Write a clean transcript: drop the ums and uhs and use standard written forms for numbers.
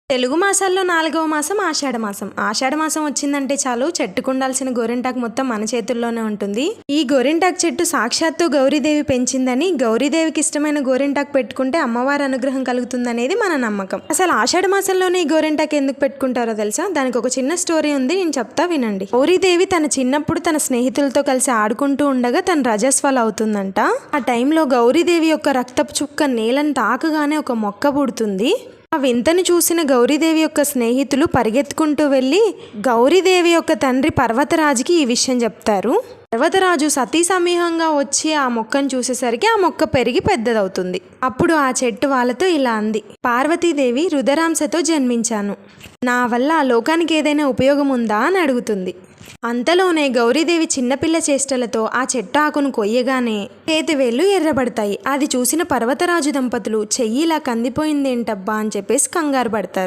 తెలుగు మాసాల్లో 4వ మాసం ఆషాఢమాసం. ఆషాఢమాసం వచ్చిందంటే చాలు చెట్టుకుండాల్సిన గోరింటాకు మొత్తం మన చేతుల్లోనే ఉంటుంది. ఈ గోరింటాకు చెట్టు సాక్షాత్తు గౌరీదేవి పెంచిందని, గౌరీదేవికి ఇష్టమైన గోరింటాకు పెట్టుకుంటే అమ్మవారి అనుగ్రహం కలుగుతుందనేది మన నమ్మకం. అసలు ఆషాఢమాసంలోనే ఈ గోరింటాకు ఎందుకు పెట్టుకుంటారో తెలుసా? దానికి ఒక చిన్న స్టోరీ ఉంది, నేను చెప్తా వినండి. గౌరీదేవి తన చిన్నప్పుడు తన స్నేహితులతో కలిసి ఆడుకుంటూ ఉండగా తన రజస్వల అవుతుందంట. ఆ టైంలో గౌరీదేవి యొక్క రక్తపు చుక్క నేలను తాకగానే ఒక మొక్క పుడుతుంది. ఆ వింతను చూసిన గౌరీదేవి యొక్క స్నేహితులు పరిగెత్తుకుంటూ వెళ్ళి గౌరీదేవి యొక్క తండ్రి పర్వతరాజుకి ఈ విషయం చెప్తారు. పర్వతరాజు సతీ సమూహంగా వచ్చి ఆ మొక్కను చూసేసరికి ఆ మొక్క పెరిగి పెద్దదవుతుంది. అప్పుడు ఆ చెట్టు వాళ్ళతో ఇలా అంది: పార్వతీదేవి రుద్రాంశతో జన్మించాను, నా వల్ల ఆ లోకానికి ఏదైనా ఉపయోగం ఉందా అని అడుగుతుంది. అంతలోనే గౌరీదేవి చిన్నపిల్ల చేష్టలతో ఆ చెట్టు ఆకును కొయ్యగానే చేతివేళ్లు ఎర్రబడతాయి. అది చూసిన పర్వతరాజు దంపతులు చెయ్యి ఇలా కందిపోయిందేంటబ్బా అని చెప్పేసి కంగారు పడతారు.